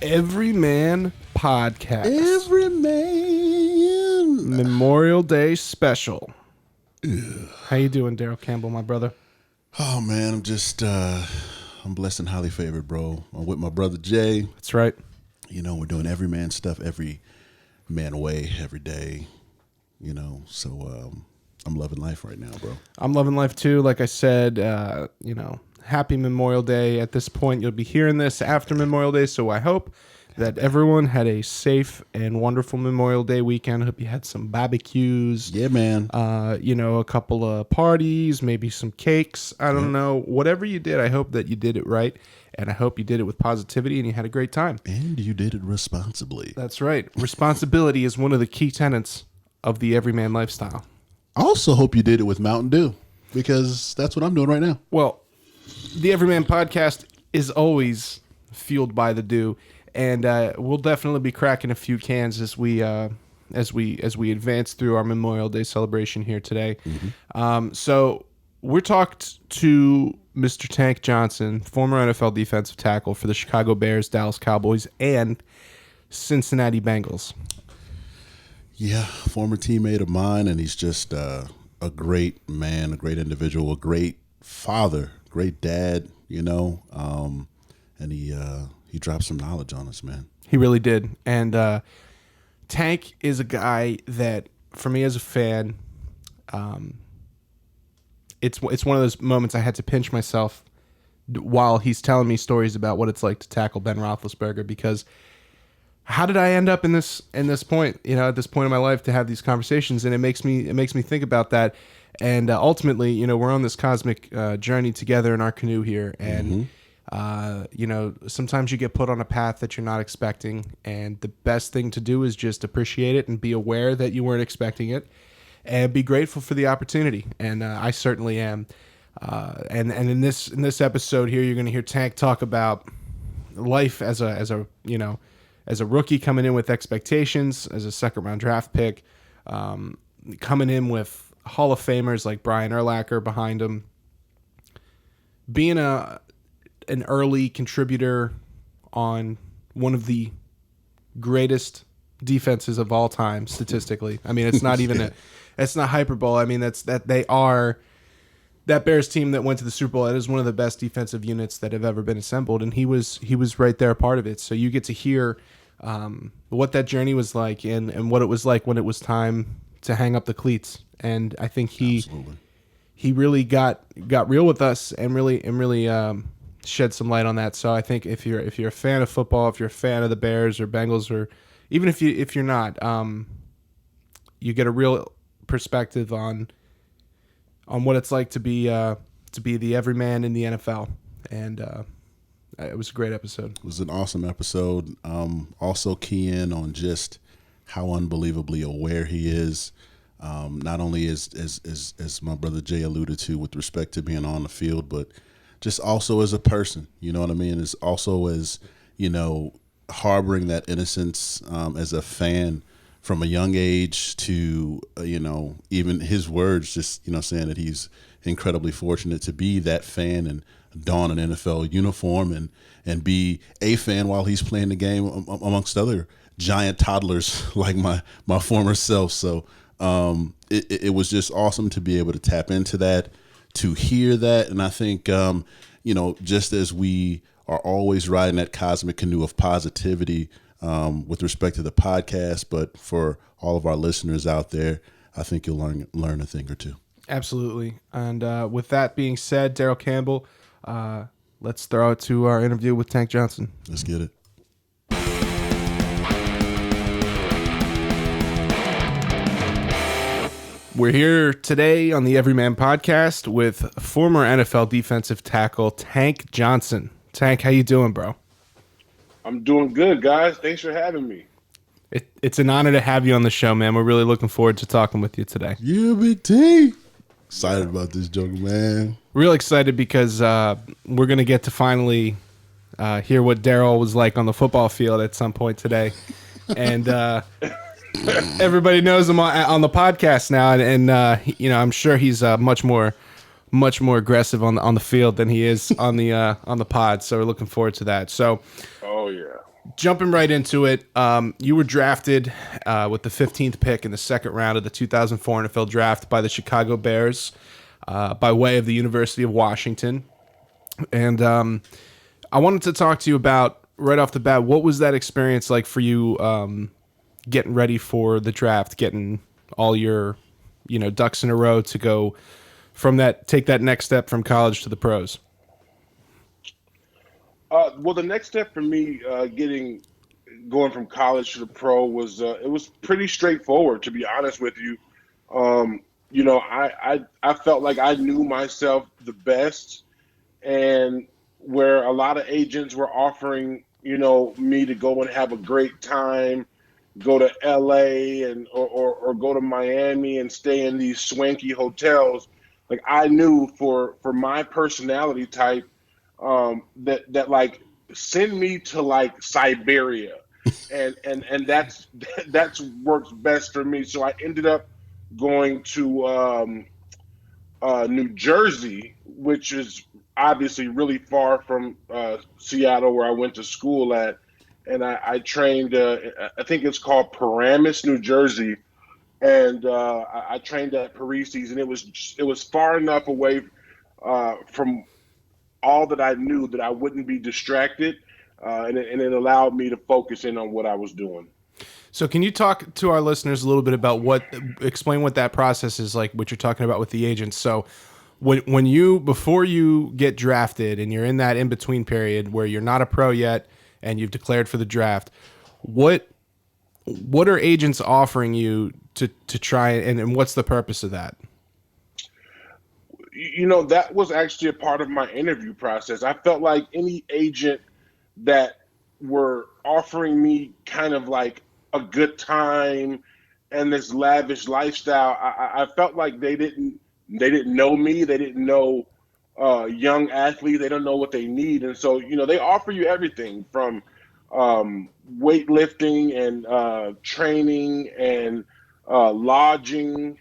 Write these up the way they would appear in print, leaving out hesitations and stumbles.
Everyman Podcast. Everyman Memorial Day special. How you doing, Daryl Campbell, my brother? Oh man, I'm just I'm blessed and highly favored, bro. I'm with my brother Jay. That's right. You know, we're doing everyman stuff every man way every day. You know, so I'm loving life right now, bro. I'm loving life too. Like I said, happy Memorial Day. At this point, you'll be hearing this after Memorial Day, so I hope that everyone had a safe and wonderful Memorial Day weekend. I hope you had some barbecues. Yeah, man. A couple of parties, maybe some cakes. I don't know. Whatever you did, I hope that you did it right, and I hope you did it with positivity and you had a great time. And you did it responsibly. That's right. Responsibility is one of the key tenets of the everyman lifestyle. I also hope you did it with Mountain Dew, because that's what I'm doing right now. Well, the Everyman Podcast is always fueled by the dew, and we'll definitely be cracking a few cans as we advance through our Memorial Day celebration here today. So we're talked to Mr. Tank Johnson, former NFL defensive tackle for the Chicago Bears, Dallas Cowboys, and Cincinnati Bengals. Yeah, former teammate of mine, and he's just a great man, a great individual, a great father, great dad, and he dropped some knowledge on us, man. He really did. And Tank is a guy that, for me as a fan, it's one of those moments I had to pinch myself while he's telling me stories about what it's like to tackle Ben Roethlisberger, because how did I end up in this point, at this point in my life to have these conversations? And it makes me think about that. And ultimately, we're on this cosmic journey together in our canoe here. And, sometimes you get put on a path that you're not expecting. And the best thing to do is just appreciate it and be aware that you weren't expecting it and be grateful for the opportunity. And I certainly am. And in this episode here, you're going to hear Tank talk about life as a rookie coming in with expectations, as a second-round draft pick, coming in with Hall of Famers like Brian Urlacher behind him, being an early contributor on one of the greatest defenses of all time statistically. I mean, it's not even it's not hyperbole. I mean, that Bears team that went to the Super Bowl, that is one of the best defensive units that have ever been assembled, and he was right there, part of it. So you get to hear what that journey was like and what it was like when it was time to hang up the cleats. And I think he really got real with us and really shed some light on that. So I think if you're a fan of football, if you're a fan of the Bears or Bengals, or even if you're not, you get a real perspective on what it's like to be the everyman in the NFL. And it was a great episode. It was an awesome episode. Also key in on just how unbelievably aware he is, not only as my brother Jay alluded to with respect to being on the field, but just also as a person. You know what I mean? As also as, harboring that innocence as a fan from a young age to, even his words, just, saying that he's incredibly fortunate to be that fan and don an NFL uniform and be a fan while he's playing the game amongst other giant toddlers like my former self. So it was just awesome to be able to tap into that, to hear that. And I think, just as we are always riding that cosmic canoe of positivity with respect to the podcast, but for all of our listeners out there, I think you'll learn a thing or two. Absolutely. And with that being said, Daryl Campbell, let's throw it to our interview with Tank Johnson. Let's get it. We're here today on the Everyman Podcast with former NFL defensive tackle Tank Johnson. Tank, how you doing, bro? I'm doing good, guys. Thanks for having me. It's an honor to have you on the show, man. We're really looking forward to talking with you today. Yeah, Big T. Excited about this joke, man. Real excited because we're going to get to finally hear what Daryl was like on the football field at some point today. And everybody knows him on the podcast now. And I'm sure he's much more on the field than he is on the pod. So we're looking forward to that. So, oh yeah. Jumping right into it, you were drafted with the 15th pick in the second round of the 2004 NFL Draft by the Chicago Bears by way of the University of Washington. And I wanted to talk to you about, right off the bat, what was that experience like for you getting ready for the draft, getting all your ducks in a row to go from that, take that next step from college to the pros? Well, the next step for me, going from college to the pro was it was pretty straightforward, to be honest with you. I felt like I knew myself the best, and where a lot of agents were offering, me to go and have a great time, go to LA or go to Miami and stay in these swanky hotels. Like I knew for my personality type, that like send me to like Siberia, and that's works best for me. So I ended up going to New Jersey, which is obviously really far from Seattle, where I went to school at, and I trained. I think it's called Paramus, New Jersey, and I trained at Parisi's, and it was far enough away from all that I knew that I wouldn't be distracted, and it allowed me to focus in on what I was doing. So can you talk to our listeners a little bit about explain what that process is like, what you're talking about with the agents? So when you, before you get drafted and you're in that in between period where you're not a pro yet and you've declared for the draft, what are agents offering you to try, and what's the purpose of that? That was actually a part of my interview process. I felt like any agent that were offering me kind of like a good time and this lavish lifestyle, I felt like they didn't know me. They didn't know young athletes. They don't know what they need, and so they offer you everything from weightlifting and training and lodging.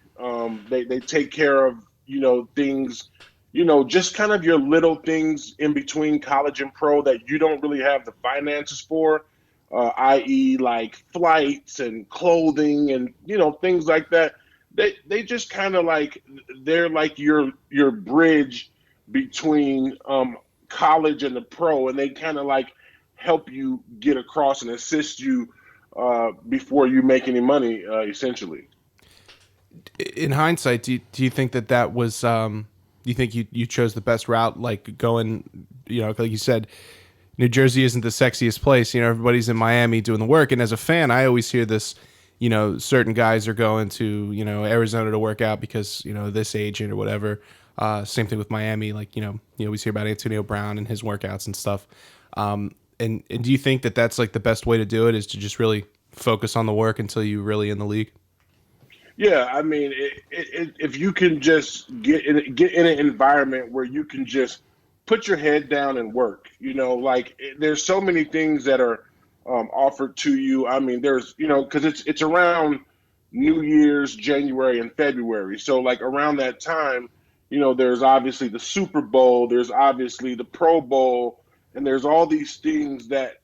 They take care of things, just kind of your little things in between college and pro that you don't really have the finances for, i.e., like flights and clothing and things like that. They just kind of like they're like your bridge between college and the pro, and they kind of like help you get across and assist you before you make any money, essentially. In hindsight, do you think that was do you think you chose the best route, like going, like you said, New Jersey isn't the sexiest place, everybody's in Miami doing the work, and as a fan I always hear this, certain guys are going to Arizona to work out because this agent or whatever. Same thing with Miami, like you always hear about Antonio Brown and his workouts and stuff. And do you think that that's like the best way to do it, is to just really focus on the work until you're really in the league? Yeah, I mean, if you can just get in an environment where you can just put your head down and work, like there's so many things that are offered to you. I mean, there's because it's around New Year's, January and February, so like around that time, there's obviously the Super Bowl, there's obviously the Pro Bowl, and there's all these things that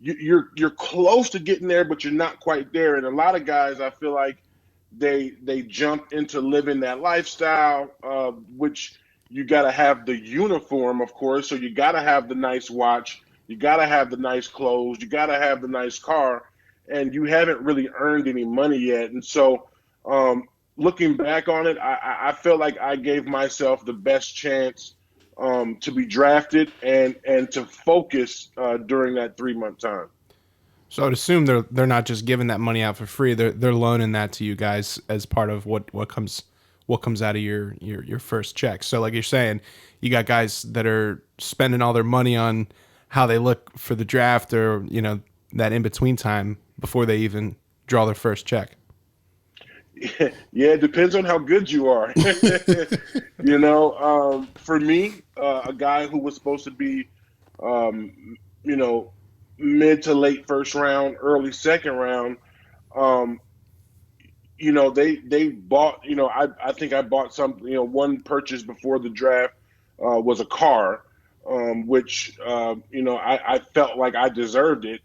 you're close to getting there, but you're not quite there. And a lot of guys, I feel like they jump into living that lifestyle, which you got to have the uniform, of course. So you got to have the nice watch, you got to have the nice clothes, you got to have the nice car, and you haven't really earned any money yet. And so, looking back on it, I feel like I gave myself the best chance to be drafted and to focus during that 3 month time. So I'd assume they're not just giving that money out for free. They're loaning that to you guys as part of what comes out of your first check. So like you're saying, you got guys that are spending all their money on how they look for the draft, or that in between time before they even draw their first check. Yeah, it depends on how good you are. For me, a guy who was supposed to be, you know, mid to late first round, early second round, um, they bought. I think I bought some. One purchase before the draft was a car. which I felt like I deserved it,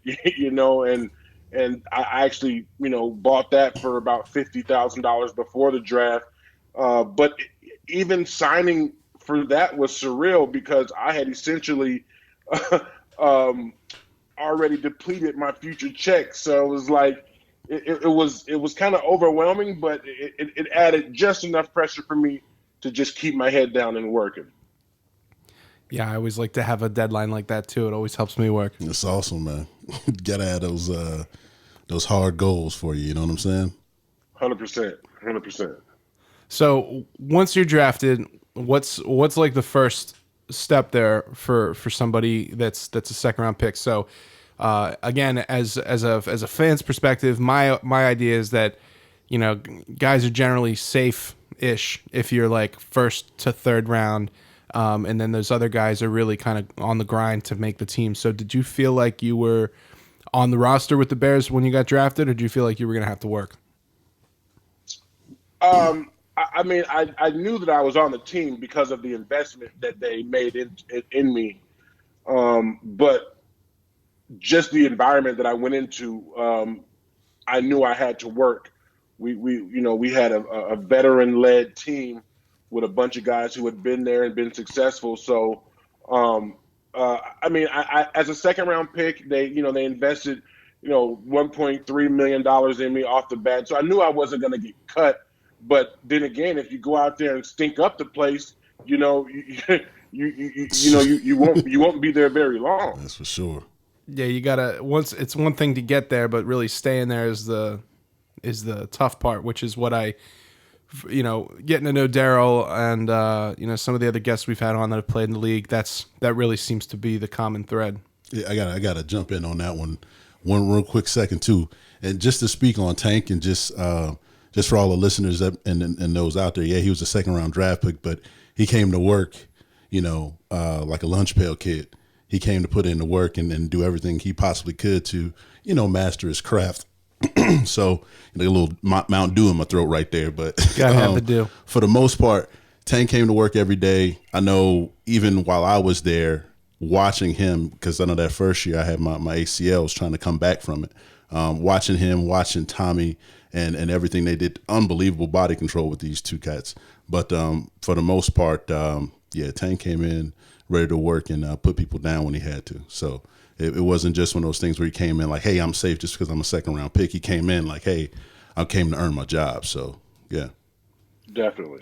and I actually bought that for about $50,000 before the draft. But even signing for that was surreal because I had essentially um, already depleted my future checks. So it was like it was kind of overwhelming, but it added just enough pressure for me to just keep my head down and working. Yeah, I always like to have a deadline like that too. It always helps me work. It's awesome, man. Gotta have those hard goals for you. You know what I'm saying? 100%, 100%. So once you're drafted, what's like the first step there for somebody that's a second round pick? So again, as a fan's perspective, my idea is that guys are generally safe-ish if you're like first to third round, and then those other guys are really kind of on the grind to make the team. So did you feel like you were on the roster with the Bears when you got drafted, or do you feel like you were going to have to work? I mean, I knew that I was on the team because of the investment that they made in me. But just the environment that I went into, I knew I had to work. We had a veteran-led team with a bunch of guys who had been there and been successful. So, I mean, I as a second-round pick, they invested, $1.3 million in me off the bat. So I knew I wasn't going to get cut. But then again, if you go out there and stink up the place, you won't be there very long. That's for sure. Yeah, you gotta it's one thing to get there, but really staying there is the tough part, which is what I, getting to know Daryl and some of the other guests we've had on that have played in the league. That really seems to be the common thread. Yeah, I gotta jump in on that one real quick second too, and just to speak on Tank and just for all the listeners and those out there, yeah, he was a second round draft pick, but he came to work, like a lunch pail kid. He came to put in the work and do everything he possibly could to, master his craft. So a little Mountain Dew in my throat right there, but gotta have the dew. For the most part, Tank came to work every day. I know even while I was there watching him, because I know that first year I had my ACL, was trying to come back from it. Watching him, watching Tommy and everything they did, unbelievable body control with these two cats. But for the most part, Tank came in ready to work and put people down when he had to. So it wasn't just one of those things where he came in like, hey, I'm safe just because I'm a second round pick. He came in like, hey, I came to earn my job. So, yeah. Definitely.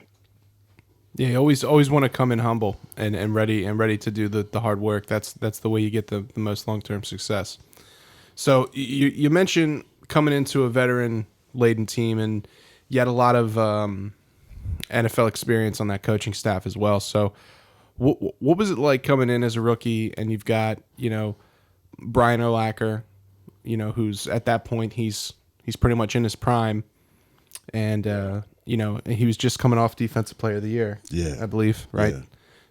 Yeah, you always want to come in humble and ready to do the hard work. That's the way you get the most long-term success. So you mentioned coming into a veteran-laden team, and you had a lot of NFL experience on that coaching staff as well. So what was it like coming in as a rookie, and you've got, Brian Urlacher, who's at that point, he's pretty much in his prime, and, he was just coming off Defensive Player of the Year, yeah, I believe, right? Yeah.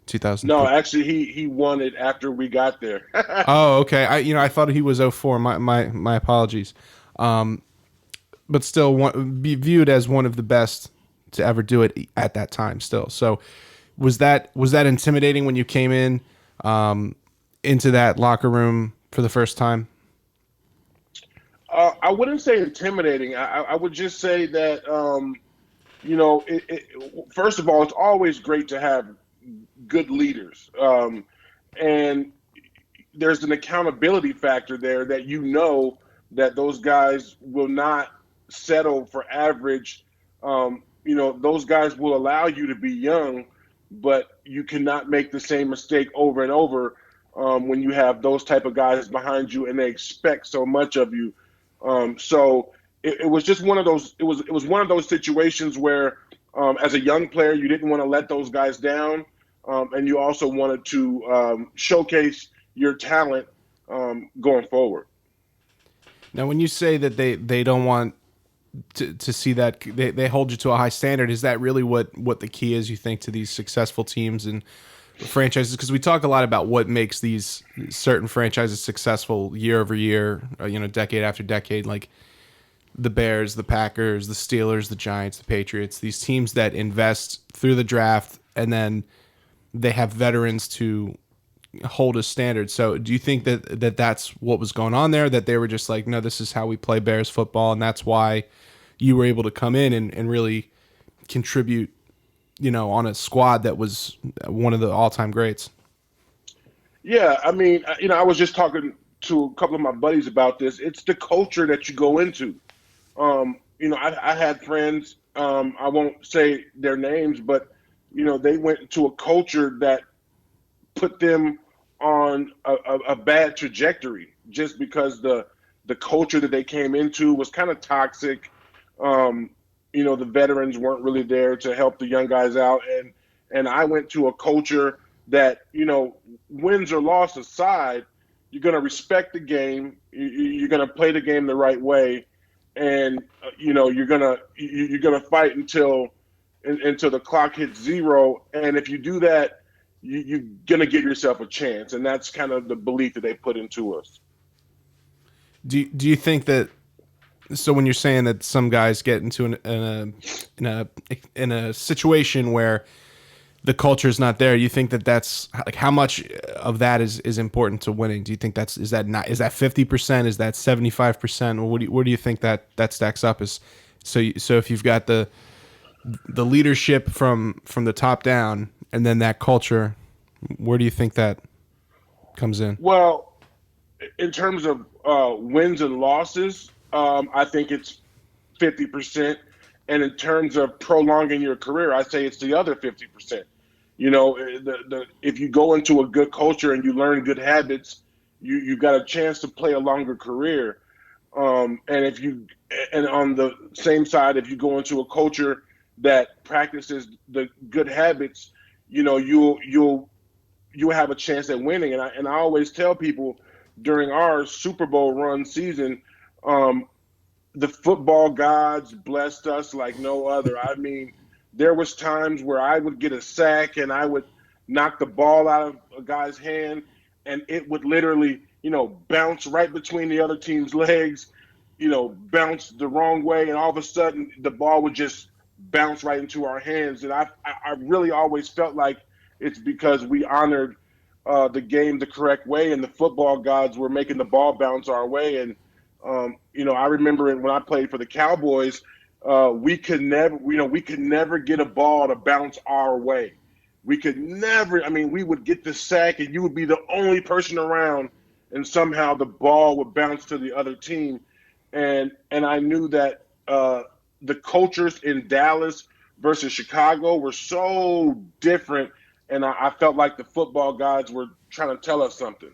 2000. No, actually, he won it after we got there. Oh, okay. I thought he was 04. My apologies. But still, be viewed as one of the best to ever do it at that time. Still, so was that intimidating when you came in into that locker room for the first time? I wouldn't say intimidating. I would just say that first of all, it's always great to have good leaders, and there's an accountability factor there that that those guys will not settle for average. Those guys will allow you to be young, but you cannot make the same mistake over and over when you have those type of guys behind you and they expect so much of you. So it was just one of those. It was one of those situations where, as a young player, you didn't want to let those guys down, and you also wanted to showcase your talent going forward. Now, when you say that they don't want to see that they hold you to a high standard, is that really what the key is, you think, to these successful teams and franchises? Because we talk a lot about what makes these certain franchises successful year over year, decade after decade, like the Bears, the Packers, the Steelers, the Giants, the Patriots, these teams that invest through the draft and then they have veterans to hold a standard. So do you think that that's what was going on there, that they were just like, no, this is how we play Bears football, and that's why you were able to come in and really contribute, on a squad that was one of the all-time greats? Yeah, I mean, I was just talking to a couple of my buddies about this. It's the culture that you go into. I had friends. I won't say their names, but they went into a culture that put them on a bad trajectory just because the culture that they came into was kind of toxic. The veterans weren't really there to help the young guys out, and I went to a culture that, wins or loss aside, you're going to respect the game. You're going to play the game the right way, and you're gonna fight until the clock hits zero. And if you do that, you're gonna give yourself a chance. And that's kind of the belief that they put into us. Do you think that? So when you're saying that some guys get into in a situation where the culture is not there, you think that that's like, how much of that is important to winning? Do you think is that 50%? Is that 75%? Or where do you think that stacks up? So if you've got the leadership from the top down, and then that culture, where do you think that comes in? Well, in terms of wins and losses, I think it's 50%. And in terms of prolonging your career, I say it's the other 50%. If you go into a good culture and you learn good habits, you've got a chance to play a longer career. And on the same side, if you go into a culture that practices the good habits, you'll have a chance at winning. And I always tell people during our Super Bowl run season, the football gods blessed us like no other. I mean, there was times where I would get a sack and I would knock the ball out of a guy's hand, and it would literally, bounce right between the other team's legs, bounce the wrong way, and all of a sudden the ball would just bounce right into our hands. And I really always felt like it's because we honored the game the correct way, and the football gods were making the ball bounce our way. And I remember when I played for the Cowboys, we could never get a ball to bounce our way. We could never. I mean, we would get the sack, and you would be the only person around, and somehow the ball would bounce to the other team. And I knew that the cultures in Dallas versus Chicago were so different, and I felt like the football gods were trying to tell us something.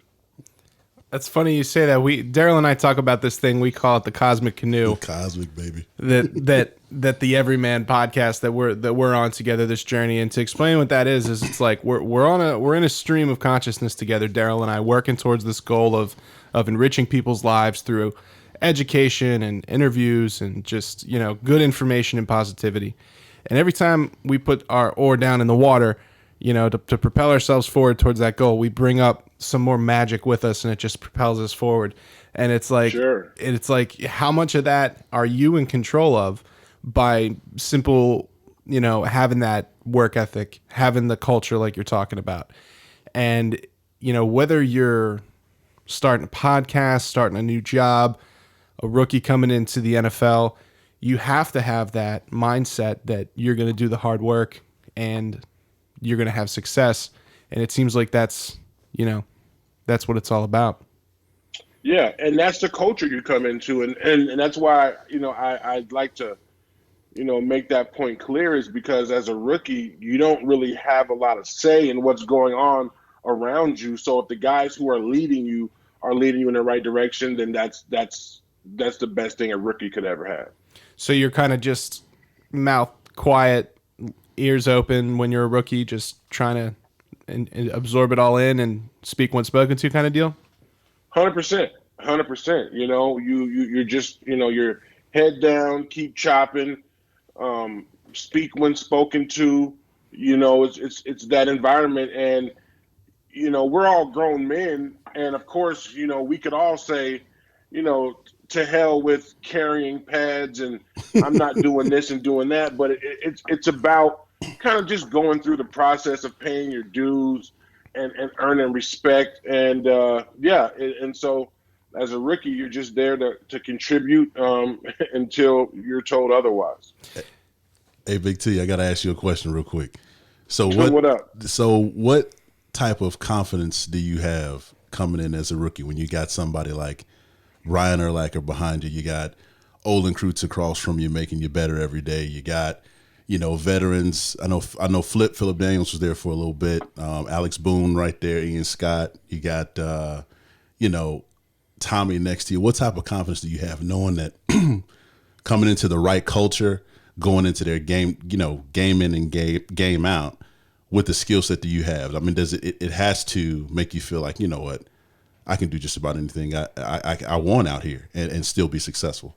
That's funny you say that. Daryl and I talk about this thing. We call it the Cosmic Canoe. The Cosmic, baby. That the Everyman podcast that we're on together, this journey. And to explain what that is it's like we're in a stream of consciousness together, Daryl and I, working towards this goal of enriching people's lives through education and interviews and just, good information and positivity. And every time we put our oar down in the water, to propel ourselves forward towards that goal, we bring up some more magic with us, and it just propels us forward. And it's like, sure. It's like, how much of that are you in control of by simple, having that work ethic, having the culture like you're talking about? And, whether you're starting a podcast, starting a new job, a rookie coming into the NFL, you have to have that mindset that you're going to do the hard work and you're going to have success. And it seems like that's what it's all about. Yeah. And that's the culture you come into. And that's why, I'd like to, make that point clear, is because as a rookie, you don't really have a lot of say in what's going on around you. So if the guys who are leading you in the right direction, then that's the best thing a rookie could ever have. So you're kind of just mouth quiet, ears open when you're a rookie, just trying to and absorb it all in and speak when spoken to kind of deal? 100%. You're just, your head down, keep chopping, speak when spoken to. It's that environment. And, we're all grown men. And of course, we could all say, to hell with carrying pads and I'm not doing this and doing that. But it's about kind of just going through the process of paying your dues, and earning respect. And and so as a rookie, you're just there to contribute until you're told otherwise. Hey, Big T, I got to ask you a question real quick. So What up? what type of confidence do you have coming in as a rookie when you got somebody like Ryan Urlacher behind you? You got Olin Kreutz across from you, making you better every day. You got, veterans. I know Philip Daniels was there for a little bit. Alex Boone right there. Ian Scott. You got, Tommy next to you. What type of confidence do you have knowing that coming into the right culture, going into their game, game in and game out with the skill set that you have? I mean, does it has to make you feel like, you know what, I can do just about anything I want out here and still be successful.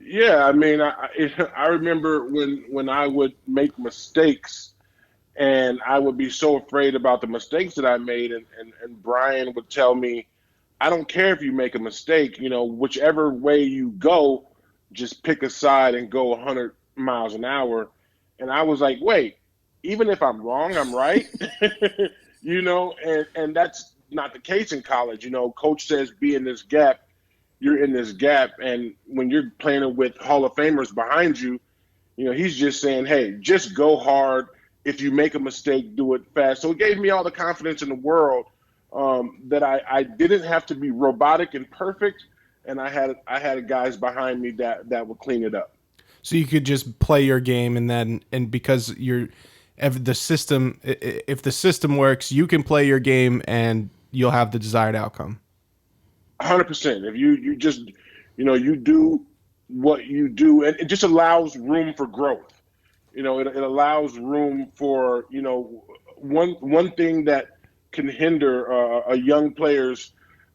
Yeah, I mean, I remember when I would make mistakes, and I would be so afraid about the mistakes that I made, and Brian would tell me, I don't care if you make a mistake, whichever way you go, just pick a side and go 100 miles an hour. And I was like, wait, even if I'm wrong, I'm right. And that's not the case in college. Coach says be in this gap, you're in this gap. And when you're playing with Hall of Famers behind you, he's just saying, hey, just go hard. If you make a mistake, do it fast. So it gave me all the confidence in the world that I didn't have to be robotic and perfect. And I had guys behind me that would clean it up. So you could just play your game, and because if the system works, you can play your game and you'll have the desired outcome. 100%. If you just, you do what you do, and it just allows room for growth. It allows room for, one thing that can hinder a young player's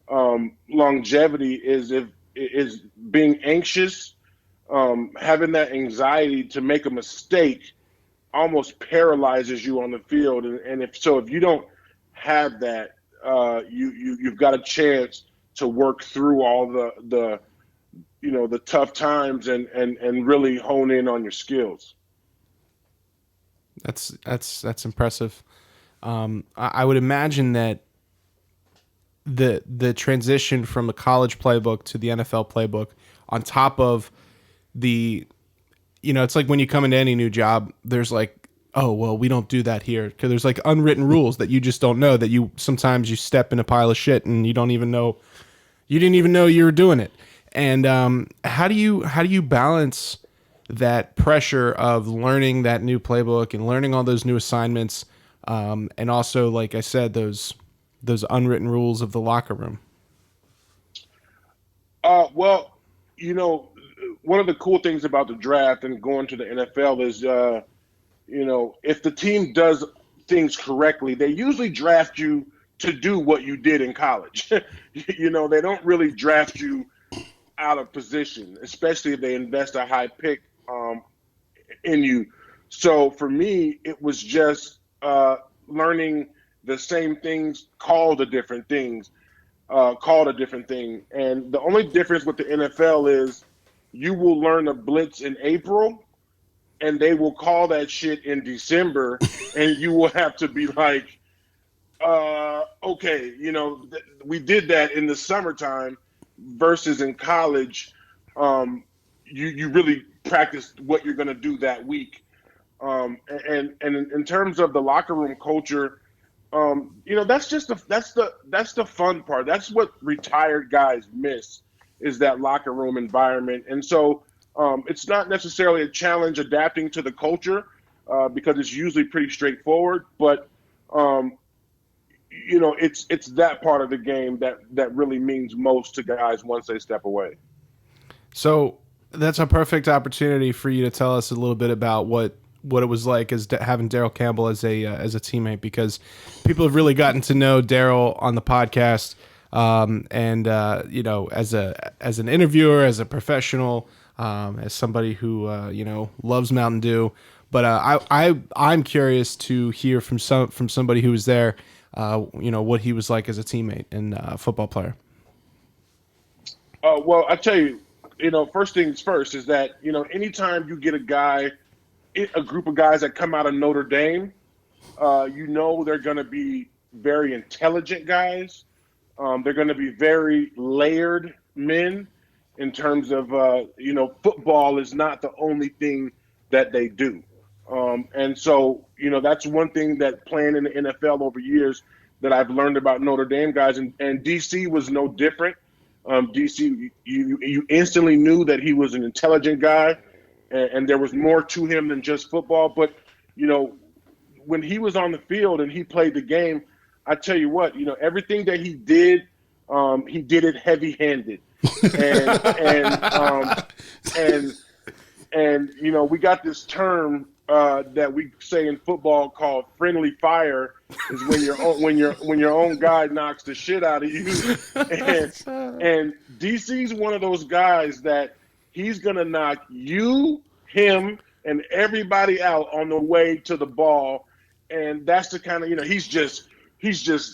longevity is being anxious, having that anxiety to make a mistake almost paralyzes you on the field. And if you don't have that, you've got a chance to work through all the tough times and really hone in on your skills. That's impressive. I would imagine that the transition from a college playbook to the NFL playbook, on top of it's like when you come into any new job, there's like, oh, well, we don't do that here, because there's like unwritten rules that you just don't know, that sometimes you step in a pile of shit and you didn't even know you were doing it. And how do you balance that pressure of learning that new playbook and learning all those new assignments, and also, like I said, those unwritten rules of the locker room? Well, one of the cool things about the draft and going to the NFL is, if the team does things correctly, they usually draft you to do what you did in college. They don't really draft you out of position, especially if they invest a high pick in you. So for me, it was just learning the same things, called a different thing. And the only difference with the NFL is you will learn a blitz in April, and they will call that shit in December, and you will have to be like, okay, we did that in the summertime, versus in college, you really practice what you're going to do that week. And in terms of the locker room culture, that's the fun part. That's what retired guys miss, is that locker room environment. And so it's not necessarily a challenge adapting to the culture, because it's usually pretty straightforward. But it's that part of the game that really means most to guys once they step away. So that's a perfect opportunity for you to tell us a little bit about what it was like as having Daryl Campbell as a teammate, because people have really gotten to know Daryl on the podcast, and as an interviewer, as a professional, as somebody who loves Mountain Dew. But I'm curious to hear from somebody who was there, what he was like as a teammate and football player. Well, I tell you, first things first is that anytime you get a group of guys that come out of Notre Dame, they're going to be very intelligent guys. They're going to be very layered men in terms of, football is not the only thing that they do. And so, that's one thing that playing in the NFL over years that I've learned about Notre Dame guys, and DC was no different. DC, you instantly knew that he was an intelligent guy, and there was more to him than just football. But, when he was on the field and he played the game, I tell you what, everything that he did it heavy-handed, and we got this term that we say in football called friendly fire, is when your own guy knocks the shit out of you, and DC's one of those guys that he's gonna knock you, him, and everybody out on the way to the ball, and that's the kind of he's just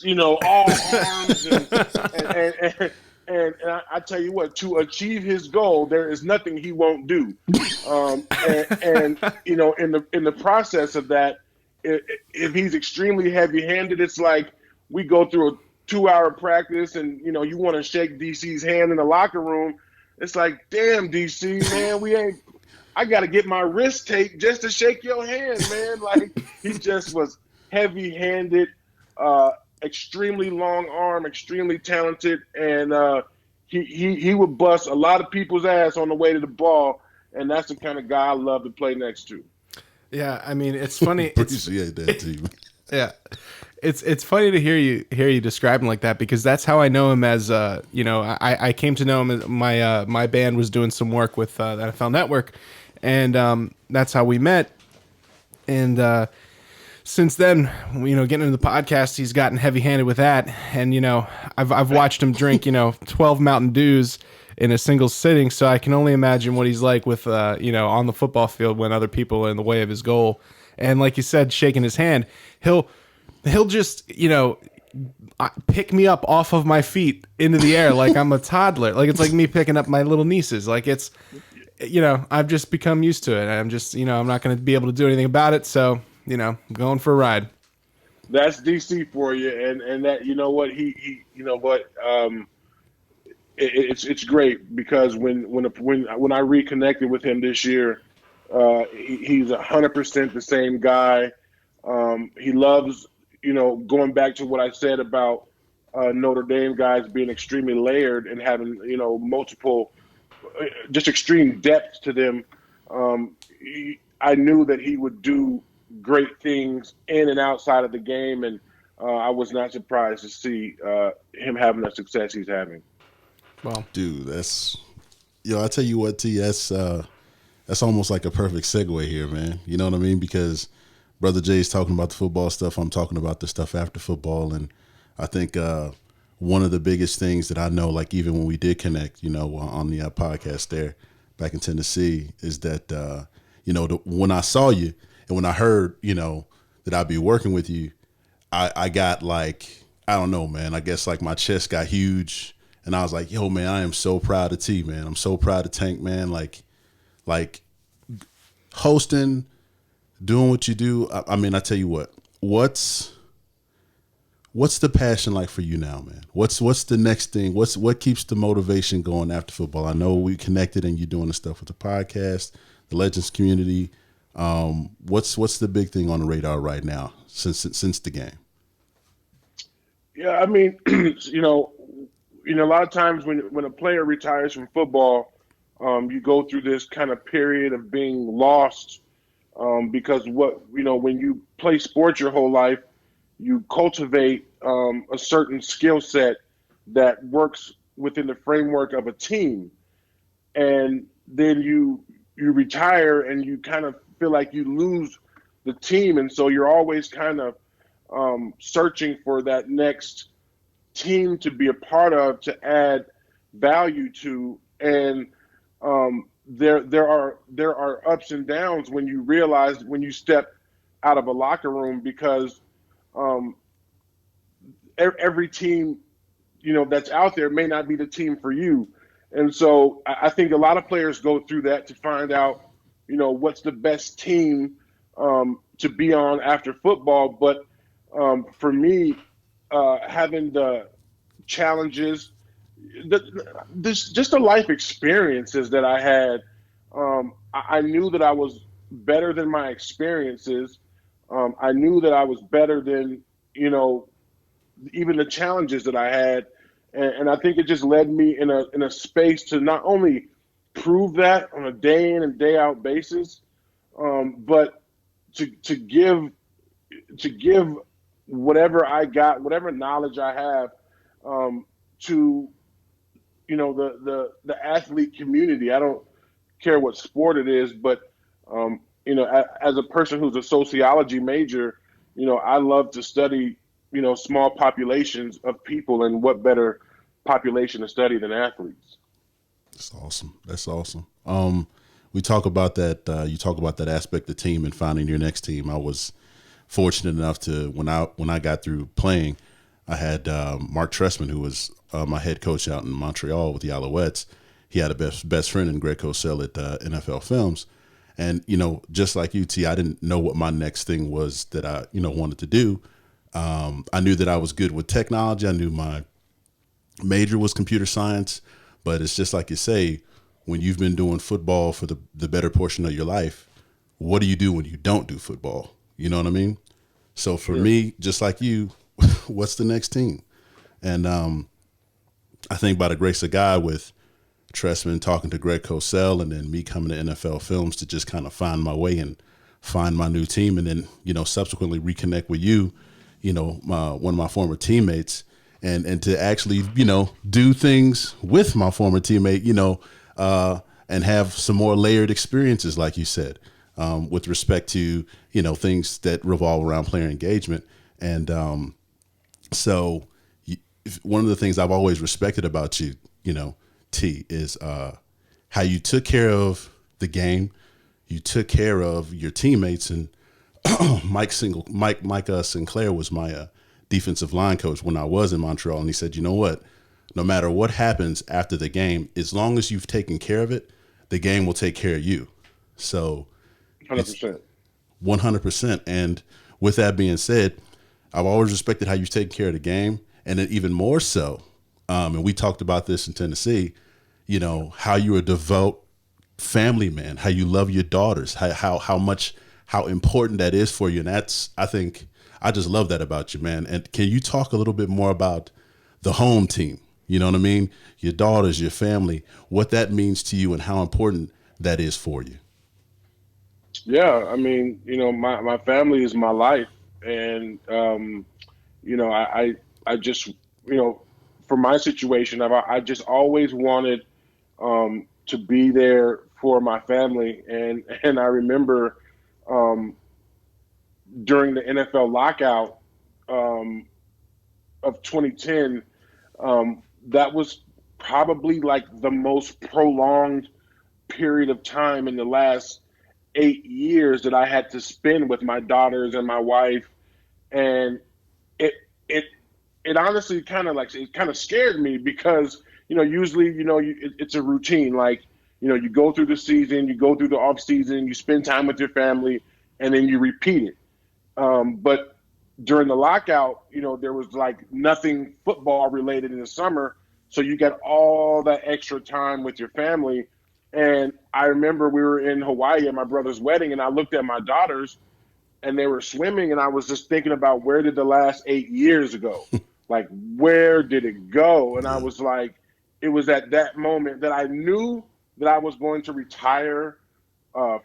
all arms and I tell you what, to achieve his goal, there is nothing he won't do. In the process of that, if he's extremely heavy-handed, it's like we go through a 2-hour practice, and you want to shake DC's hand in the locker room. It's like, damn, DC, man, I got to get my wrist taped just to shake your hand, man. Like, he just was heavy-handed. Extremely long arm, extremely talented, and he would bust a lot of people's ass on the way to the ball, and that's the kind of guy I love to play next to. Yeah, I mean, it's funny. Appreciate that, too. Yeah, it's funny to hear you describe him like that, because that's how I know him as I came to know him as my band was doing some work with the NFL Network, and that's how we met, and since then, getting into the podcast, he's gotten heavy-handed with that, and I've watched him drink 12 Mountain Dews in a single sitting, so I can only imagine what he's like with on the football field when other people are in the way of his goal. And like you said, shaking his hand, he'll just pick me up off of my feet into the air like I'm a toddler, like it's like me picking up my little nieces. Like it's I've just become used to it. I'm just I'm not going to be able to do anything about it, so. I'm going for a ride. That's DC for you, and that it's great, because when I reconnected with him this year, he's 100% the same guy. He loves going back to what I said about Notre Dame guys being extremely layered and having multiple, just extreme depth to them. I knew that he would do great things in and outside of the game, and I was not surprised to see him having the success he's having. Well, dude, I tell you what, T, that's almost like a perfect segue here, man. You know what I mean? Because Brother Jay's talking about the football stuff, I'm talking about the stuff after football, and I think one of the biggest things that I know, like even when we did connect, on the podcast there back in Tennessee, is that when I saw you. And when I heard, that I'd be working with you, I got like, I don't know, man. I guess like my chest got huge, and I was like, yo, man, I am so proud of T, man. I'm so proud of Tank, man. Like hosting, doing what you do. I mean, I tell you what's the passion like for you now, man? What's the next thing? What keeps the motivation going after football? I know we connected, and you're doing the stuff with the podcast, the Legends community. What's the big thing on the radar right now since the game? Yeah, I mean, a lot of times when a player retires from football, you go through this kind of period of being lost, because when you play sports your whole life, you cultivate a certain skill set that works within the framework of a team, and then you retire and you kind of feel like you lose the team, and so you're always kind of searching for that next team to be a part of, to add value to, and there are ups and downs when you realize, when you step out of a locker room, because every team that's out there may not be the team for you, and so I think a lot of players go through that to find out what's the best team to be on after football. But for me, having the challenges, just the life experiences that I had. I knew that I was better than my experiences. I knew that I was better than, you know, even the challenges that I had, and I think it just led me in a space to not only prove that on a day in and day out basis, but to give whatever I got, whatever knowledge I have, to the athlete community. I don't care what sport it is, but as a person who's a sociology major, I love to study small populations of people, and what better population to study than athletes. That's awesome. That's awesome. We talk about that. You talk about that aspect of team and finding your next team. I was fortunate enough to when I got through playing, I had Mark Trestman, who was my head coach out in Montreal with the Alouettes. He had a best friend in Greg Cosell at NFL Films, and just like you, T, I didn't know what my next thing was that I wanted to do. I knew that I was good with technology. I knew my major was computer science, but it's just like you say, when you've been doing football for the better portion of your life, what do you do when you don't do football? You know what I mean? So for me, just like you, what's the next team? And I think by the grace of God, with Trestman talking to Greg Cosell and then me coming to NFL Films to just kind of find my way and find my new team, and then subsequently reconnect with you, one of my former teammates, and to actually do things with my former teammate, and have some more layered experiences, like you said, with respect to things that revolve around player engagement. And so one of the things I've always respected about you, T, is how you took care of the game, you took care of your teammates. And Mike Sinclair was my defensive line coach when I was in Montreal, and he said, you know what, no matter what happens after the game, as long as you've taken care of it, the game will take care of you. So 100%. 100%. And with that being said, I've always respected how you've taken care of the game, and then even more so, and we talked about this in Tennessee, how you're a devout family man, how you love your daughters, how important that is for you. And I just love that about you, man. And can you talk a little bit more about the home team? You know what I mean? Your daughters, your family, what that means to you and how important that is for you. Yeah, I mean, my family is my life, and I just, for my situation, I just always wanted to be there for my family, and I remember during the NFL lockout of 2010, that was probably like the most prolonged period of time in the last 8 years that I had to spend with my daughters and my wife, and it it it honestly kind of scared me because usually it's a routine, like you go through the season, you go through the off season, you spend time with your family, and then you repeat it. But during the lockout, there was like nothing football related in the summer, so you got all that extra time with your family. And I remember we were in Hawaii at my brother's wedding, and I looked at my daughters, and they were swimming, and I was just thinking about, where did the last 8 years go? Like, where did it go? And I was like, it was at that moment that I knew that I was going to retire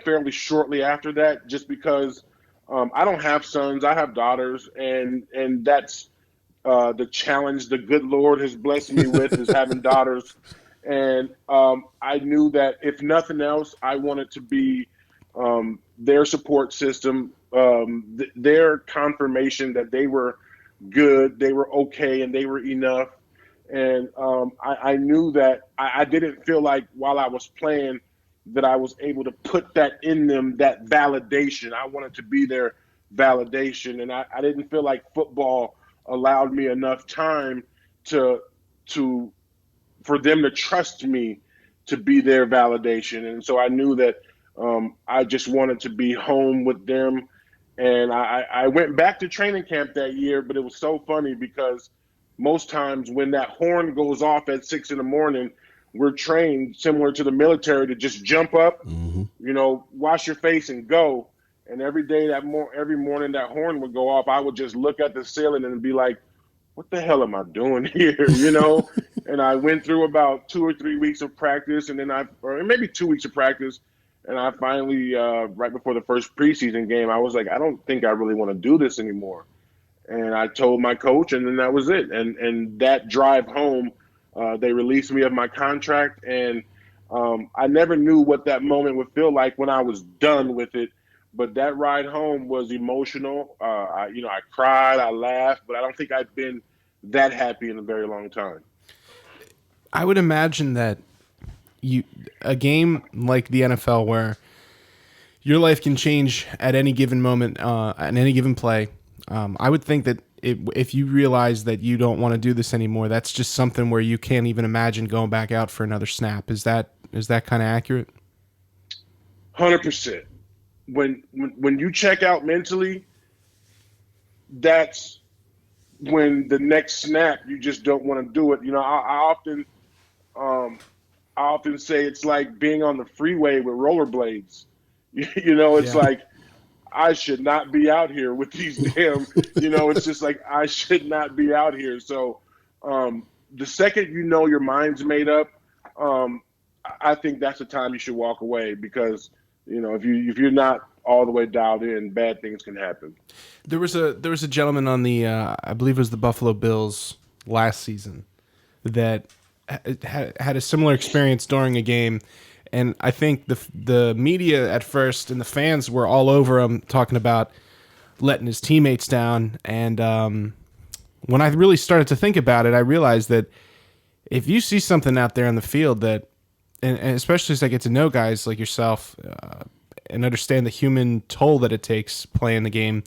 fairly shortly after that, just because I don't have sons, I have daughters, and that's the challenge the good Lord has blessed me with, is having daughters. And I knew that if nothing else, I wanted to be their support system, their confirmation that they were good, they were okay, and they were enough. And I knew that I didn't feel like while I was playing that I was able to put that in them, that validation. I wanted to be their validation, and I didn't feel like football allowed me enough time to for them to trust me to be their validation. And so I knew that I just wanted to be home with them And I went back to training camp that year, but it was so funny because most times when that horn goes off at 6 in the morning, we're trained similar to the military to just jump up, Mm-hmm. wash your face and go. And every day every morning that horn would go off, I would just look at the ceiling and be like, what the hell am I doing here? And I went through about 2 or 3 weeks of practice, and then or maybe 2 weeks of practice. And I finally, right before the first preseason game, I was like, I don't think I really want to do this anymore. And I told my coach, and then that was it. And that drive home, they released me of my contract, and I never knew what that moment would feel like when I was done with it. But that ride home was emotional. I cried, I laughed, but I don't think I've been that happy in a very long time. I would imagine that a game like the NFL where your life can change at any given moment, at any given play. I would think that if you realize that you don't want to do this anymore, that's just something where you can't even imagine going back out for another snap. Is that kind of accurate? 100%. When you check out mentally, that's when the next snap you just don't want to do it. I often say it's like being on the freeway with rollerblades. It's Yeah. like I should not be out here with these damn. It's just like I should not be out here. So the second your mind's made up, I think that's the time you should walk away because if you're not all the way dialed in, bad things can happen. There was a gentleman on the I believe it was the Buffalo Bills last season that had a similar experience during a game, and I think the media at first and the fans were all over him talking about letting his teammates down. And when I really started to think about it, I realized that if you see something out there on the field that, and especially as I get to know guys like yourself and understand the human toll that it takes playing the game,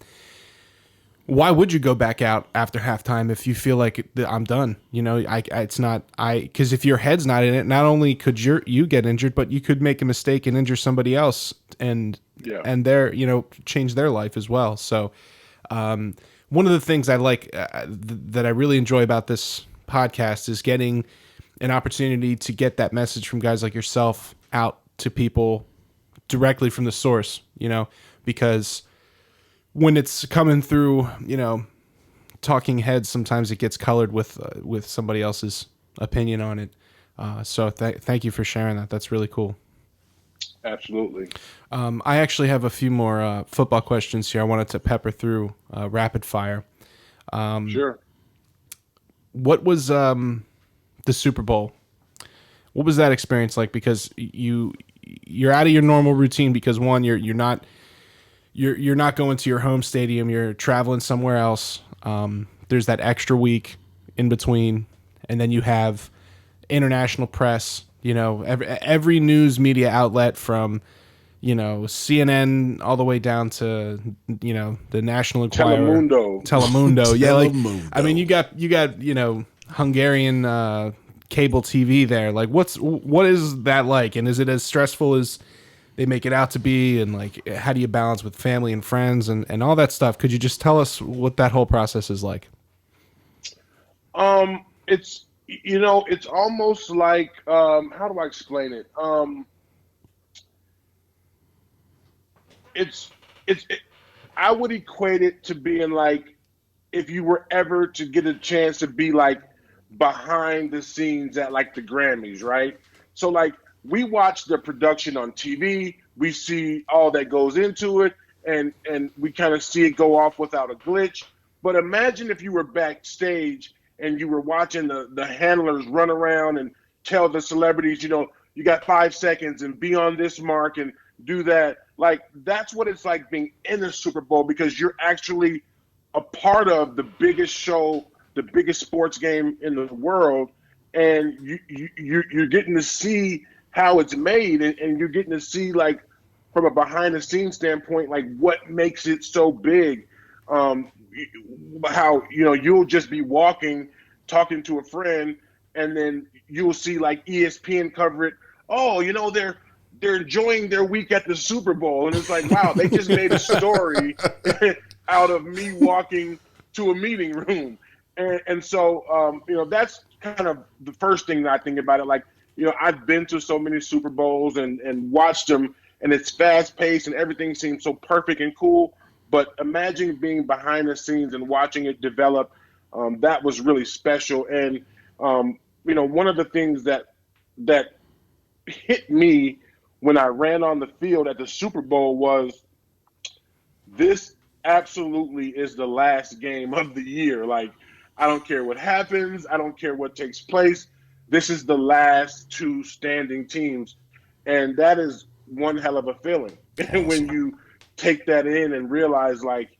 why would you go back out after halftime if you feel like I'm done? Because if your head's not in it, not only could you get injured, but you could make a mistake and injure somebody else and their change their life as well. So one of the things I like that I really enjoy about this podcast is getting an opportunity to get that message from guys like yourself out to people directly from the source, because when it's coming through, talking heads, sometimes it gets colored with somebody else's opinion on it. So thank you for sharing that. That's really cool. Absolutely. I actually have a few more football questions here. I wanted to pepper through rapid fire. Sure. What was the Super Bowl? What was that experience like? Because you're out of your normal routine because one, you're not going to your home stadium. You're traveling somewhere else. There's that extra week in between, and then you have international press. Every news media outlet from CNN all the way down to the National Enquirer, Telemundo. Yeah, Telemundo. I mean, you got Hungarian cable TV there. Like, what is that like, and is it as stressful as they make it out to be, and like how do you balance with family and friends and all that stuff? Could you just tell us what that whole process is like? It's almost like how do I explain it? I would equate it to being like if you were ever to get a chance to be like behind the scenes at like the Grammys, right? So like we watch the production on TV, we see all that goes into it, and we kind of see it go off without a glitch. But imagine if you were backstage and you were watching the handlers run around and tell the celebrities, you got 5 seconds and be on this mark and do that. Like, that's what it's like being in the Super Bowl because you're actually a part of the biggest show, the biggest sports game in the world, and you're getting to see how it's made, and you're getting to see, like, from a behind-the-scenes standpoint, like, what makes it so big. How, you'll just be walking, talking to a friend, and then you'll see, like, ESPN cover it. Oh, they're enjoying their week at the Super Bowl, and it's like, wow, they just made a story out of me walking to a meeting room, and so that's kind of the first thing that I think about it. Like, I've been to so many Super Bowls and watched them, and it's fast paced and everything seems so perfect and cool. But imagine being behind the scenes and watching it develop. That was really special. And one of the things that hit me when I ran on the field at the Super Bowl was, this absolutely is the last game of the year. Like, I don't care what happens. I don't care what takes place. This is the last two standing teams. And that is one hell of a feeling. Awesome. When you take that in and realize, like,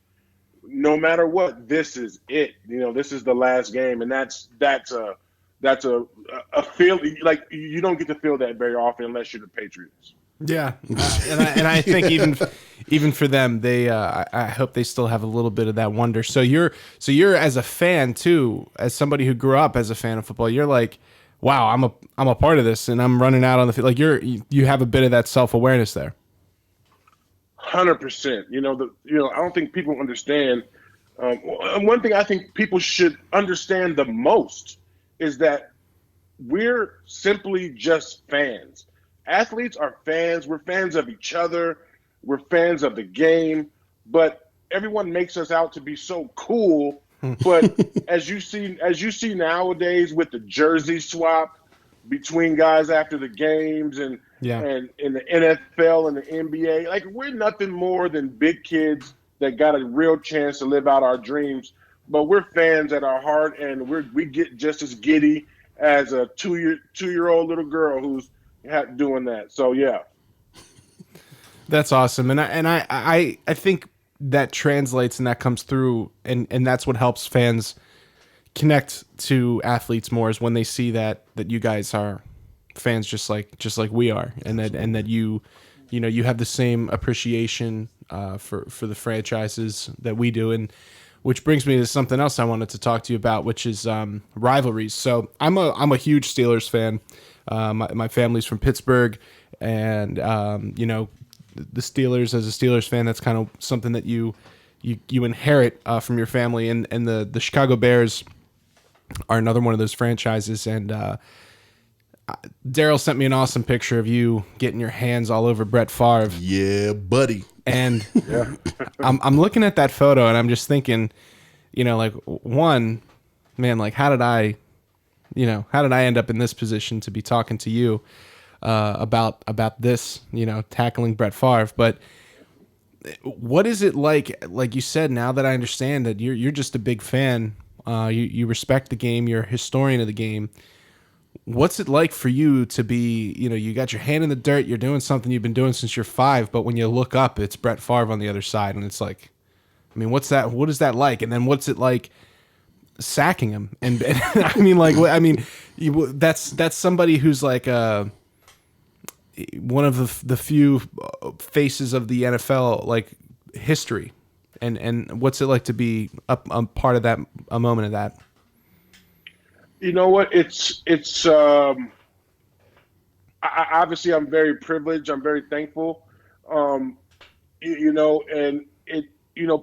no matter what, this is it. This is the last game. And that's a feeling, like, you don't get to feel that very often unless you're the Patriots. Yeah, and I think even for them, I hope they still have a little bit of that wonder. So you're as a fan too, as somebody who grew up as a fan of football, you're like, wow, I'm a part of this, and I'm running out on the field. Like, you have a bit of that self-awareness there. 100%. I don't think people understand. One thing I think people should understand the most is that we're simply just fans. Athletes are fans. We're fans of each other. We're fans of the game. But everyone makes us out to be so cool. But as you see nowadays with the jersey swap between guys after the games and in the NFL and the NBA, like, we're nothing more than big kids that got a real chance to live out our dreams. But we're fans at our heart, and we get just as giddy as a two-year-old little girl who's doing that. So yeah, that's awesome, and I think that translates and that comes through, and that's what helps fans connect to athletes more, is when they see that you guys are fans just like we are, and that you have the same appreciation for the franchises that we do. And which brings me to something else I wanted to talk to you about, which is rivalries. So I'm a huge Steelers fan. My family's from Pittsburgh, and the Steelers, as a Steelers fan, that's kind of something that you inherit from your family. And the Chicago Bears are another one of those franchises. And Daryl sent me an awesome picture of you getting your hands all over Brett Favre. Yeah, buddy. And I'm looking at that photo, and I'm just thinking, like, one, man, like, how did I end up in this position to be talking to you about this, tackling Brett Favre? But what is it like you said, now that I understand that you're just a big fan, you respect the game, you're a historian of the game. What's it like for you to be, you got your hand in the dirt, you're doing something you've been doing since you're 5, but when you look up, it's Brett Favre on the other side, and it's like, I mean, what is that like? And then what's it like sacking him? And I mean, like, that's somebody who's like one of the few faces of the NFL, like, history. And what's it like to be a part of that, a moment of that? You know what? It's obviously, I'm very privileged. I'm very thankful. And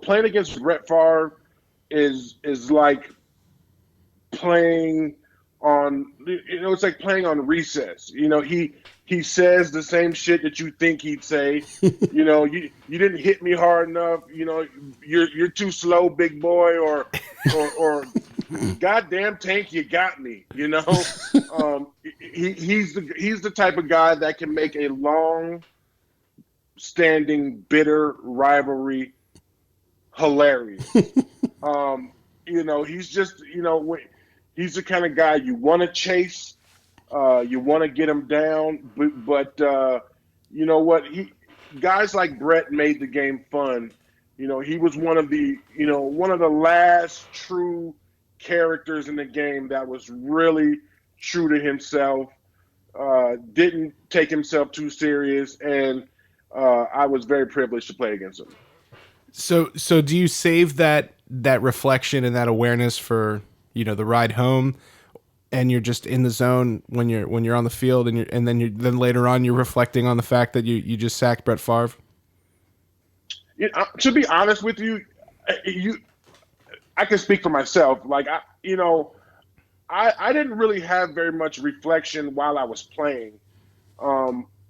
playing against Brett Favre is like playing on, it's like playing on recess. He says the same shit that you think he'd say. You didn't hit me hard enough. You're too slow, big boy, or goddamn Tank, you got me. He's the type of guy that can make a long-standing, bitter rivalry hilarious. He's just, he's the kind of guy you want to chase. You want to get him down, but you know what? Guys like Brett made the game fun. He was one of the last true characters in the game that was really true to himself. Didn't take himself too serious, and I was very privileged to play against him. So do you save that reflection and that awareness for the ride home, and you're just in the zone when you're on the field, and then later on you're reflecting on the fact that you just sacked Brett Favre? To be honest with you, I can speak for myself. Like I didn't really have very much reflection while I was playing.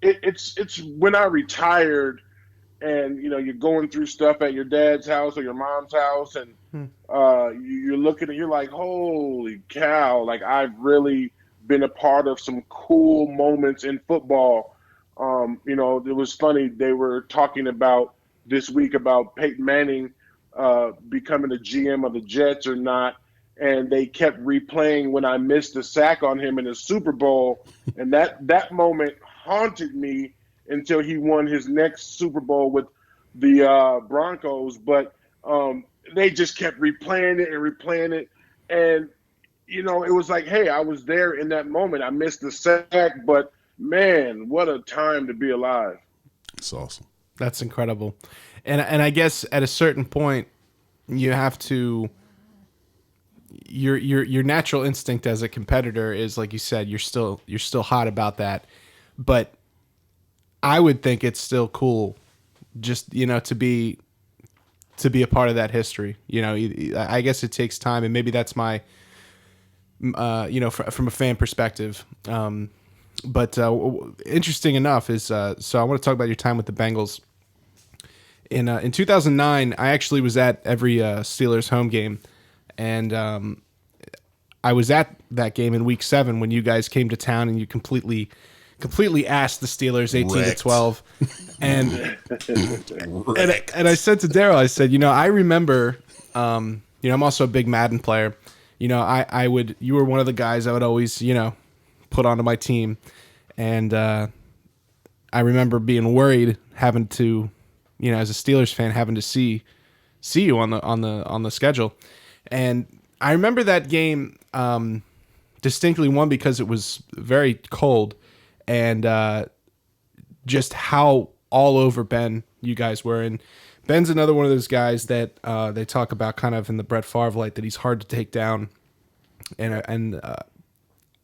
It's when I retired, and you're going through stuff at your dad's house or your mom's house, and you're looking and you're like, holy cow! Like, I've really been a part of some cool moments in football. It was funny. They were talking about this week about Peyton Manning becoming the GM of the Jets or not. And they kept replaying when I missed a sack on him in the Super Bowl. And that moment haunted me until he won his next Super Bowl with the Broncos. But they just kept replaying it and replaying it. And, it was like, hey, I was there in that moment. I missed the sack, but, man, what a time to be alive. It's awesome. That's incredible. And I guess at a certain point, you have to – your natural instinct as a competitor is, like you said, you're still hot about that, but I would think it's still cool just to be a part of that history. I guess it takes time, and maybe that's my from a fan perspective. But interesting enough is so I want to talk about your time with the Bengals. In 2009, I actually was at every Steelers home game. And I was at that game in Week 7 when you guys came to town and you completely asked the Steelers 18-12. And I said to Daryl, I said, I remember, I'm also a big Madden player. You were one of the guys I would always, put onto my team. And I remember being worried having to, as a Steelers fan, having to see you on the schedule. And I remember that game distinctly, one, because it was very cold, and just how all over Ben you guys were. And Ben's another one of those guys that they talk about kind of in the Brett Favre light, that he's hard to take down. And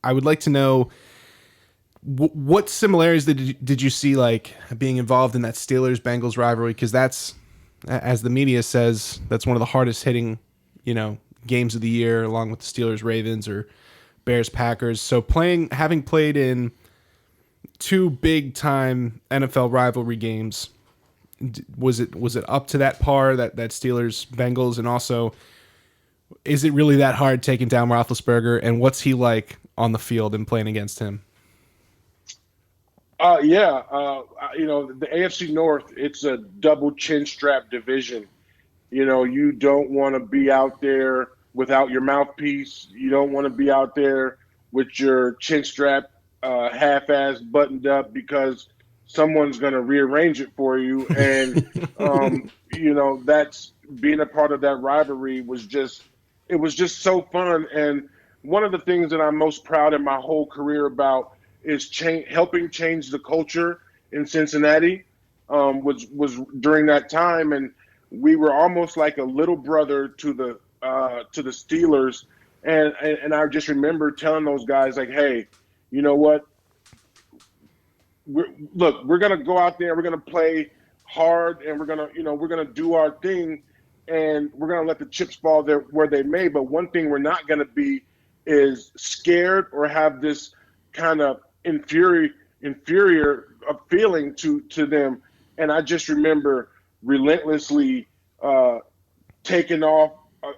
I would like to know what similarities did you see, like being involved in that Steelers-Bengals rivalry? Because that's, as the media says, that's one of the hardest hitting games of the year, along with the Steelers-Ravens or Bears-Packers. So having played in two big-time NFL rivalry games, was it up to that par, that Steelers-Bengals? And also, is it really that hard taking down Roethlisberger? And what's he like on the field and playing against him? The AFC North, it's a double chin strap division. You don't want to be out there without your mouthpiece. You don't want to be out there with your chin strap half-ass buttoned up, because someone's going to rearrange it for you. And, that's being a part of that rivalry was just so fun. And one of the things that I'm most proud in my whole career about is helping change the culture in Cincinnati, was during that time. And we were almost like a little brother to the Steelers, and I just remember telling those guys, like, hey, you know what? We're gonna go out there, we're gonna play hard, and we're gonna do our thing, and we're gonna let the chips fall there where they may. But one thing we're not gonna be is scared or have this kind of inferior feeling to them. And I just remember relentlessly taking off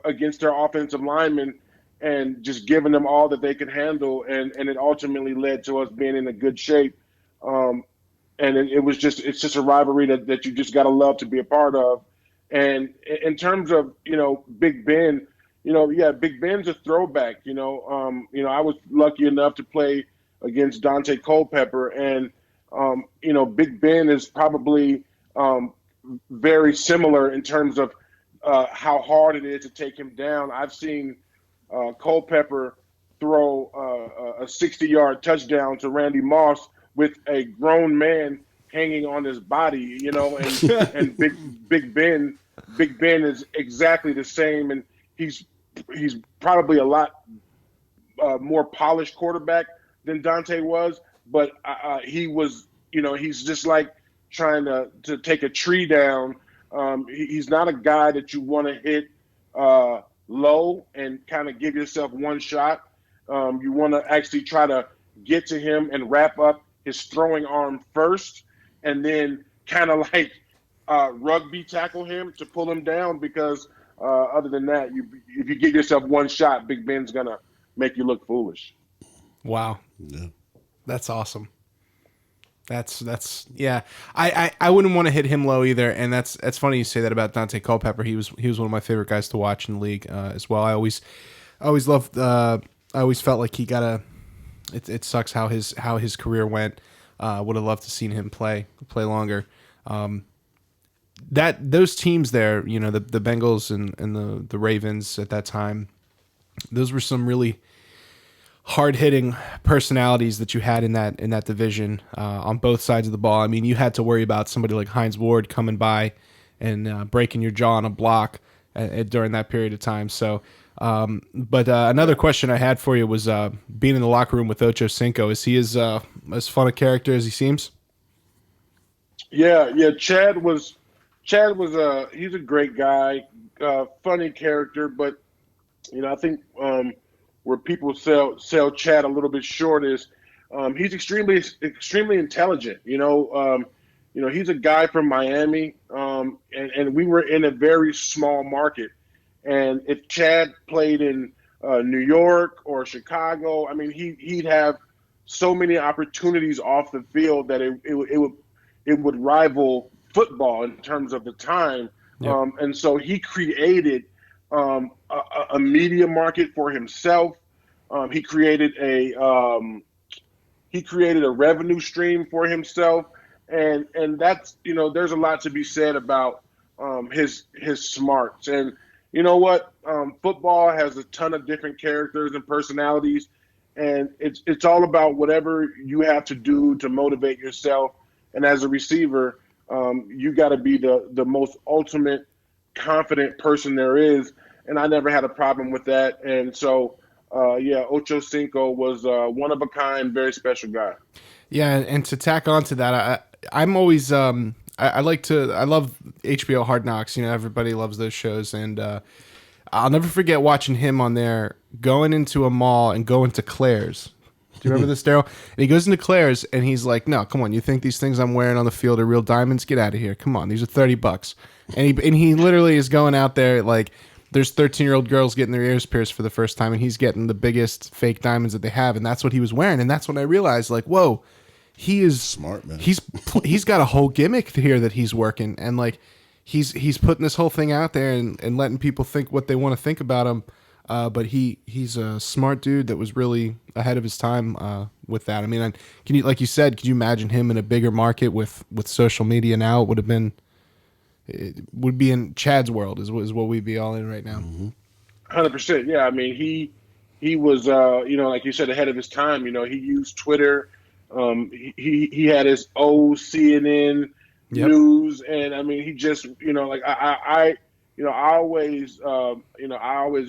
against their offensive linemen and just giving them all that they could handle, and it ultimately led to us being in a good shape. And it's just a rivalry that you just got to love to be a part of. And in terms of Big Ben, Big Ben's a throwback. I was lucky enough to play against Dante Culpepper, and Big Ben is probably very similar in terms of how hard it is to take him down. I've seen Culpepper throw a 60-yard touchdown to Randy Moss with a grown man hanging on his body, and Big Ben is exactly the same, and he's probably a lot more polished quarterback than Dante was, but he was, he's just like trying to take a tree down. He's not a guy that you want to hit low and kind of give yourself one shot. You want to actually try to get to him and wrap up his throwing arm first, and then kind of like rugby tackle him to pull him down. Because other than that, if you give yourself one shot, Big Ben's gonna make you look foolish. Wow, Yeah. that's awesome. That's yeah. I wouldn't want to hit him low either, and that's funny you say that about Dante Culpepper. He was one of my favorite guys to watch in the league as well. I always loved. I always felt like he got a. It sucks how his career went. Would have loved to seen him play longer. That those teams there, the Bengals and the Ravens at that time, those were some really hard-hitting personalities that you had in that division on both sides of the ball. I mean, you had to worry about somebody like Hines Ward coming by and breaking your jaw on a block during that period of time. So, but another question I had for you was being in the locker room with Ocho Cinco. Is he as fun a character as he seems? Yeah. Chad was he's a great guy, funny character, but I think where people sell Chad a little bit short is he's extremely intelligent. He's a guy from Miami, and we were in a very small market. And if Chad played in New York or Chicago, I mean, he'd have so many opportunities off the field that it would rival football in terms of the time. Yep. And so he created a media market for himself. He created a revenue stream for himself, and that's there's a lot to be said about his smarts. And you know what, football has a ton of different characters and personalities, and it's all about whatever you have to do to motivate yourself. And as a receiver, you got to be the most ultimate confident person there is, and I never had a problem with that. And so, Ocho Cinco was one of a kind, very special guy. Yeah, and to tack on to that, I'm always I love HBO Hard Knocks. Everybody loves those shows, and I'll never forget watching him on there going into a mall and going to Claire's. Do you remember this, Daryl? And he goes into Claire's and he's like, "No, come on! You think these things I'm wearing on the field are real diamonds? Get out of here! Come on, these are $30." And he literally is going out there like there's 13-year-old girls getting their ears pierced for the first time, and he's getting the biggest fake diamonds that they have, and that's what he was wearing. And that's when I realized, like, whoa, he is Smart, man. He's got a whole gimmick here that he's working, and like he's putting this whole thing out there and letting people think what they want to think about him. But he's a smart dude that was really ahead of his time with that. I mean, can you, like you said, could you imagine him in a bigger market with social media now? It would be in Chad's world is what we'd be all in right now. 100%. Yeah, I mean, he was like you said, ahead of his time. He used Twitter. He had his old CNN Yep. news, and I mean, he just like I always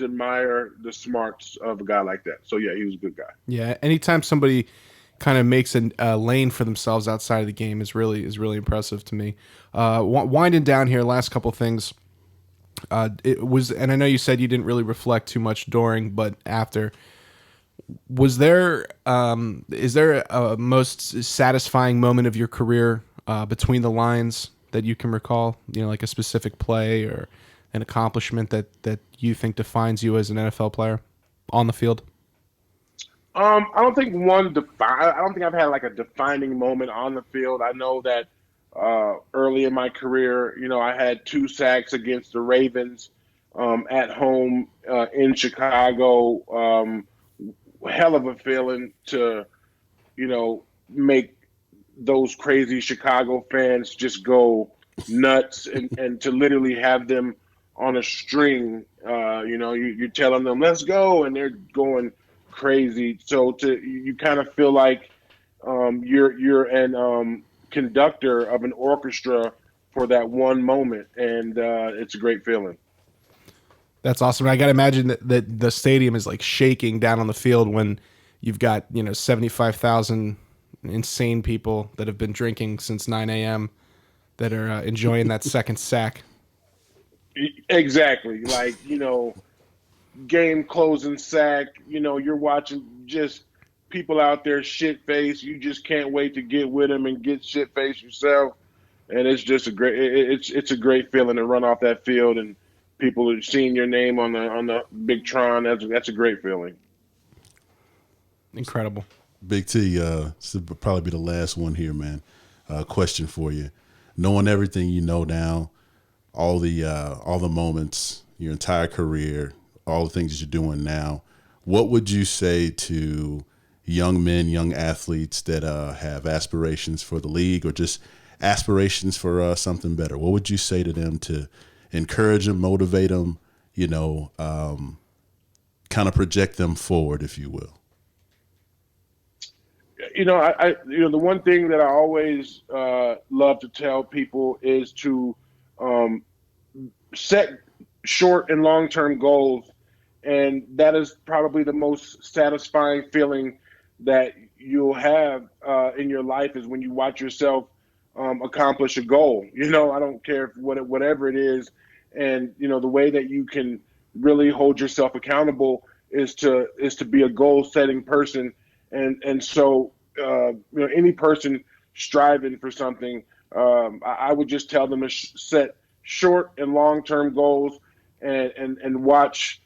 admire the smarts of a guy like that. So yeah, he was a good guy. Yeah, anytime somebody kind of makes a lane for themselves outside of the game is really impressive to me. Winding down here, last couple things. It was, and I know you said you didn't really reflect too much during, but after. Was there is there a most satisfying moment of your career between the lines that you can recall? Like a specific play or an accomplishment that you think defines you as an NFL player on the field? I don't think I don't think I've had like a defining moment on the field. I know that early in my career, I had 2 sacks against the Ravens at home in Chicago. Hell of a feeling to, make those crazy Chicago fans just go nuts and to literally have them on a string. You're telling them, let's go, and they're going crazy. So you kind of feel like you're an conductor of an orchestra for that one moment, and it's a great feeling. That's awesome. I got to imagine that the stadium is like shaking down on the field when you've got, 75,000 insane people that have been drinking since 9 a.m. that are enjoying that second sack. Exactly. Like, game closing sack, you're watching just people out there shit face. You just can't wait to get with them and get shit face yourself. And it's just it's a great feeling to run off that field and people are seeing your name on the big Tron. That's a great feeling. Incredible. Big T, this will probably be the last one here, man. Question for you. Knowing everything you know now, all the moments, your entire career, all the things that you're doing now, what would you say to young men, young athletes that have aspirations for the league or just aspirations for something better? What would you say to them to encourage them, motivate them, kind of project them forward, if you will? The one thing that I always love to tell people is to set short and long-term goals, and that is probably the most satisfying feeling that you'll have in your life is when you watch yourself accomplish a goal. I don't care whatever it is, and the way that you can really hold yourself accountable is to be a goal-setting person, and so any person striving for something, I would just tell them to set short and long-term goals and watch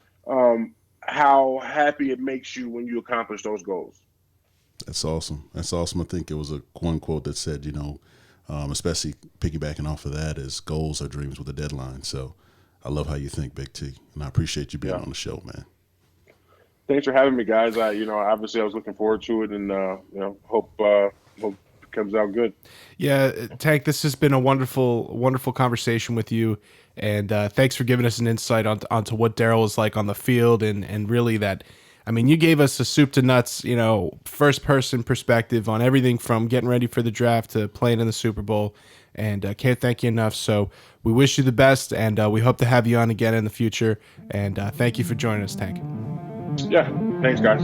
how happy it makes you when you accomplish those goals. That's awesome. That's awesome. I think it was one quote that said, especially piggybacking off of that, is goals are dreams with a deadline. So I love how you think, Big T, and I appreciate you being on the show, man. Thanks for having me, guys. Obviously I was looking forward to it, and hope it comes out good. Yeah, Tank, this has been a wonderful, wonderful conversation with you, and thanks for giving us an insight onto what Daryl is like on the field, and really that. I mean, you gave us a soup to nuts, first person perspective on everything from getting ready for the draft to playing in the Super Bowl, and can't thank you enough. So we wish you the best, and we hope to have you on again in the future. And thank you for joining us, Tank. Yeah, thanks, guys.